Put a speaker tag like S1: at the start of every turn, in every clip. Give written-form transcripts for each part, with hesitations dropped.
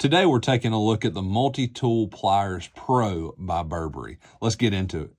S1: Today we're taking a look at the Multitool Pliers Pro by Bibury. Let's get into it.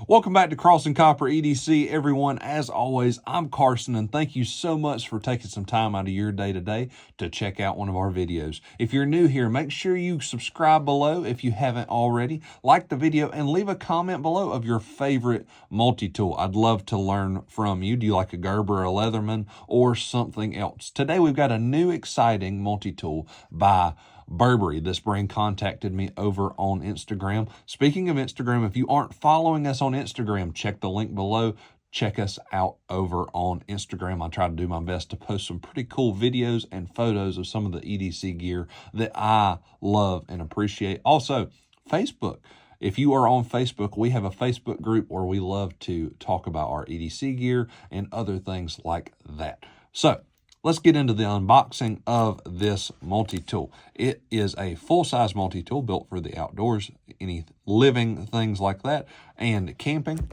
S1: Welcome back to Crossing Copper EDC, everyone. As always, I'm Carson, and thank you so much for taking some time out of your day today to check out one of our videos. If you're new here, make sure you subscribe below if you haven't already, like the video, and leave a comment below of your favorite multi-tool. I'd love to learn from you. Do you like a Gerber, a Leatherman, or something else? Today, we've got a new exciting multi-tool by Bibury. This brand contacted me over on Instagram. Speaking of Instagram, if you aren't following us on Instagram, check the link below. Check us out over on Instagram. I try to do my best to post some pretty cool videos and photos of some of the EDC gear that I love and appreciate. Also, Facebook. If you are on Facebook, we have a Facebook group where we love to talk about our EDC gear and other things like that. So, let's get into the unboxing of this multi-tool. It is a full-size multi-tool built for the outdoors, any living things like that, and camping.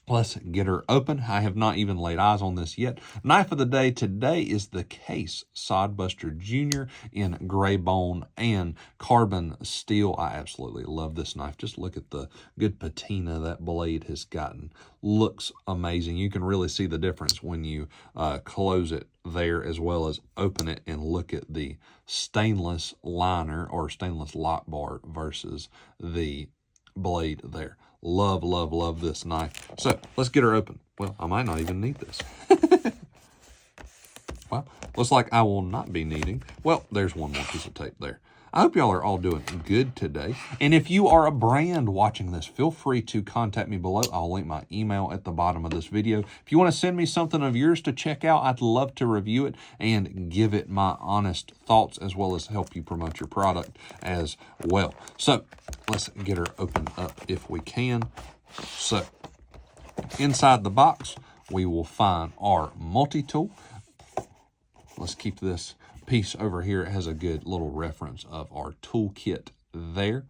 S1: Let's get her open. I have not even laid eyes on this yet. Knife of the day today is the Case Sodbuster Jr. in gray bone and carbon steel. I absolutely love this knife. Just look at the good patina that blade has gotten. Looks amazing. You can really see the difference when you close it there as well as open it and look at the stainless liner or stainless lock bar versus the blade there. Love, love, love this knife. So let's get her open. Well, I might not even need this. Well, looks like I will not be needing. Well, there's one more piece of tape there. I hope y'all are all doing good today. And if you are a brand watching this, feel free to contact me below. I'll link my email at the bottom of this video. If you want to send me something of yours to check out, I'd love to review it and give it my honest thoughts as well as help you promote your product as well. So let's get her opened up if we can. So inside the box, we will find our multi-tool. Let's keep this piece over here. It has a good little reference of our toolkit there.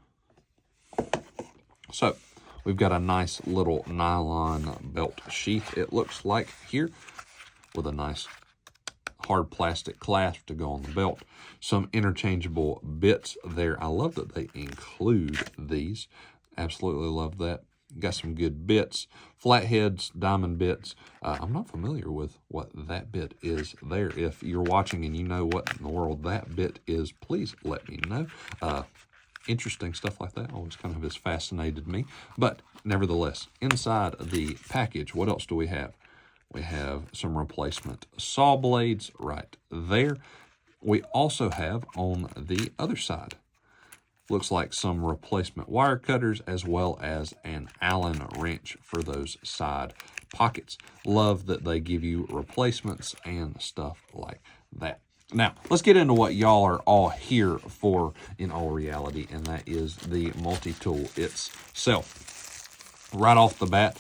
S1: So we've got a nice little nylon belt sheath, it looks like here, with a nice hard plastic clasp to go on the belt. Some interchangeable bits there. I love that they include these. Absolutely love that. Got some good bits, flatheads, diamond bits. I'm not familiar with what that bit is there. If you're watching and you know what in the world that bit is, please let me know. Interesting stuff like that always kind of has fascinated me. But nevertheless, inside the package, what else do we have? We have some replacement saw blades right there. We also have on the other side, looks like some replacement wire cutters as well as an Allen wrench for those side pockets. Love that they give you replacements and stuff like that. Now, let's get into what y'all are all here for in all reality, and that is the multi-tool itself. Right off the bat,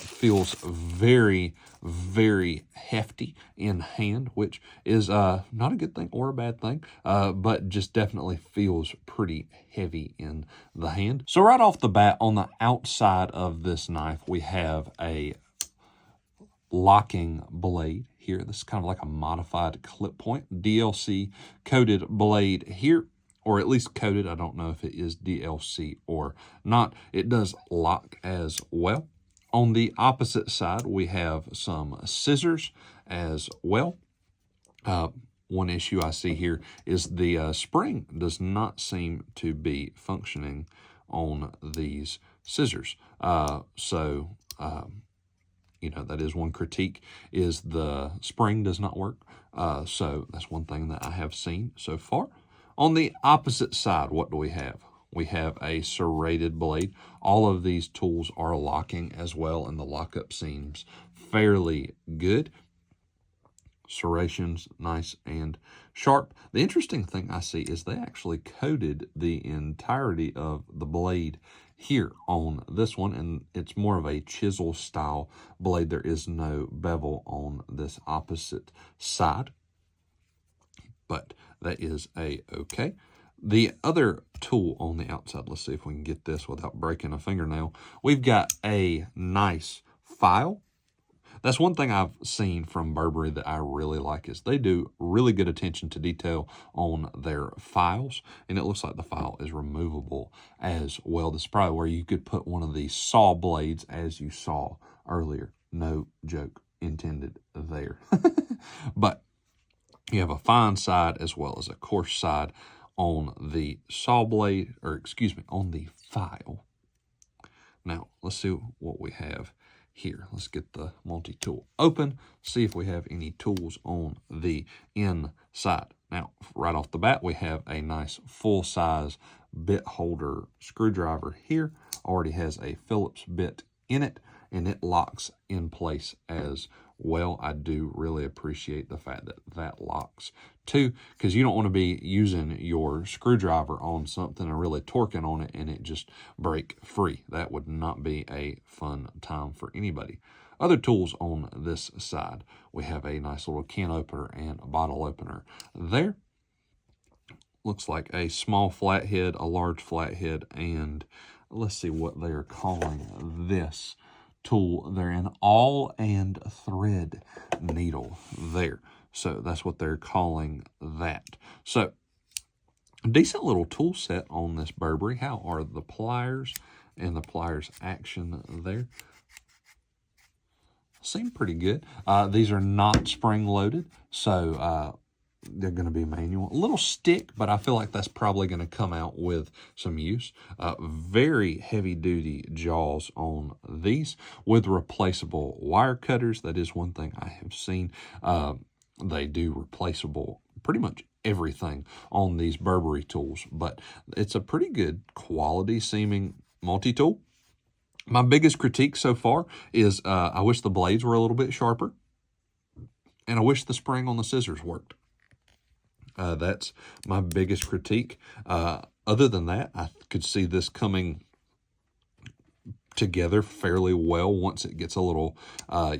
S1: feels very, very hefty in hand, which is not a good thing or a bad thing, but just definitely feels pretty heavy in the hand. So right off the bat, on the outside of this knife, we have a locking blade here. This is kind of like a modified clip point, DLC coated blade here, or at least coated. I don't know if it is DLC or not. It does lock as well. On the opposite side, we have some scissors as well. One issue I see here is the spring does not seem to be functioning on these scissors. You know, that is one critique, is the spring does not work. So that's one thing that I have seen so far. On the opposite side, what do we have? We have a serrated blade. All of these tools are locking as well, and the lockup seems fairly good. Serrations nice and sharp. The interesting thing I see is they actually coated the entirety of the blade here on this one, and it's more of a chisel style blade. There is no bevel on this opposite side, but that is a-okay. The other tool on the outside, let's see if we can get this without breaking a fingernail. We've got a nice file That's one thing I've seen from Bibury that I really like is they do really good attention to detail on their files, and it looks like the file is removable as well. This is probably where you could put one of these saw blades, as you saw earlier. No joke intended there. But you have a fine side as well as a coarse side on the saw blade, or excuse me, on the file. Now, let's see what we have here. Let's get the multi-tool open, see if we have any tools on the inside. Now, right off the bat, we have a nice full-size bit holder screwdriver here. Already has a Phillips bit in it, and it locks in place as well. I do really appreciate the fact that that locks too, because you don't want to be using your screwdriver on something and really torquing on it and it just break free. That would not be a fun time for anybody. Other tools on this side, we have a nice little can opener and a bottle opener there. Looks like a small flathead, a large flathead, and let's see what they are calling this tool. They're an all and thread needle there. So that's what they're calling that. So a decent little tool set on this Bibury. How are the pliers and the pliers action there? Seem pretty good. These are not spring loaded, so they're going to be manual. A little stick, but I feel like that's probably going to come out with some use. Very heavy-duty jaws on these with replaceable wire cutters. That is one thing I have seen. They do replaceable pretty much everything on these Bibury tools, but it's a pretty good quality seeming multi-tool. My biggest critique so far is I wish the blades were a little bit sharper, and I wish the spring on the scissors worked. That's my biggest critique. Other than that, I could see this coming together fairly well once it gets a little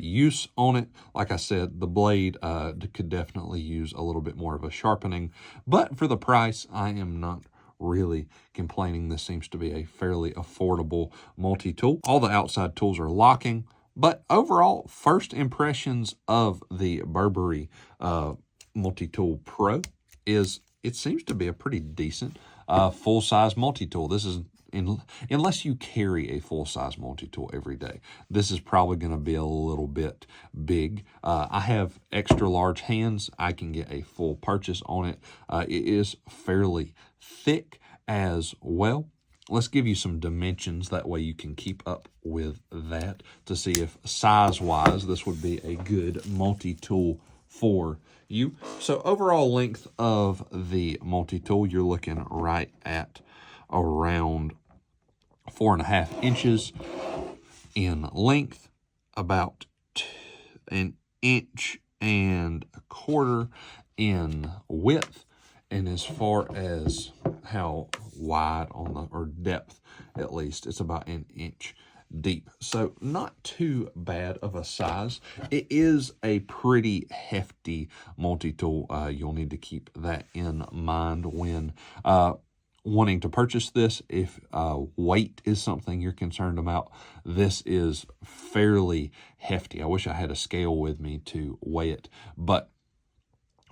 S1: use on it. Like I said, the blade could definitely use a little bit more of a sharpening, but for the price, I am not really complaining. This seems to be a fairly affordable multi-tool. All the outside tools are locking, but overall, first impressions of the Bibury Multitool Pro is it seems to be a pretty decent full-size multi-tool. This is, unless you carry a full-size multi-tool every day, this is probably going to be a little bit big. I have extra large hands. I can get a full purchase on it. It is fairly thick as well. Let's give you some dimensions. That way you can keep up with that to see if size-wise this would be a good multi-tool for you. So overall length of the multi-tool, you're looking right at around 4.5 inches in length, about an inch and a quarter in width, and as far as how wide on the, or depth at least, it's about an inch deep. So not too bad of a size. It is a pretty hefty multi-tool. You'll need to keep that in mind when wanting to purchase this. If weight is something you're concerned about, this is fairly hefty. I wish I had a scale with me to weigh it, but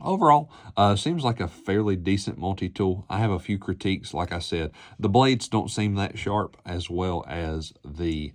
S1: overall, seems like a fairly decent multi-tool. I have a few critiques. Like I said, the blades don't seem that sharp, as well as the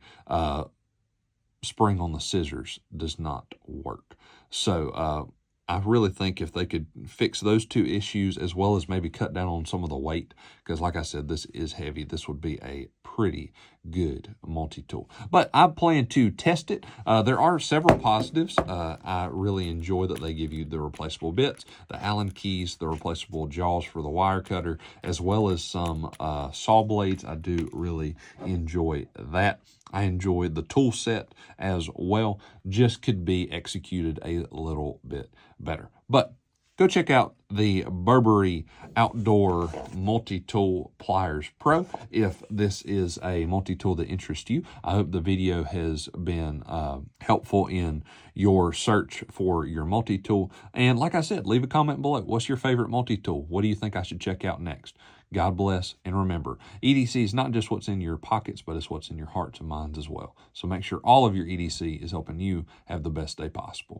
S1: spring on the scissors does not work. So I really think if they could fix those two issues, as well as maybe cut down on some of the weight, because like I said, this is heavy, this would be a pretty good multi-tool. But I plan to test it. There are several positives. I really enjoy that they give you the replaceable bits, the Allen keys, the replaceable jaws for the wire cutter, as well as some saw blades. I do really enjoy that. I enjoyed the tool set as well. Just could be executed a little bit better. But go check out the Bibury Outdoor Multitool Pliers Pro if this is a multi-tool that interests you. I hope the video has been helpful in your search for your multi-tool. And like I said, leave a comment below. What's your favorite multi-tool? What do you think I should check out next? God bless, and remember, EDC is not just what's in your pockets, but it's what's in your hearts and minds as well. So make sure all of your EDC is helping you have the best day possible.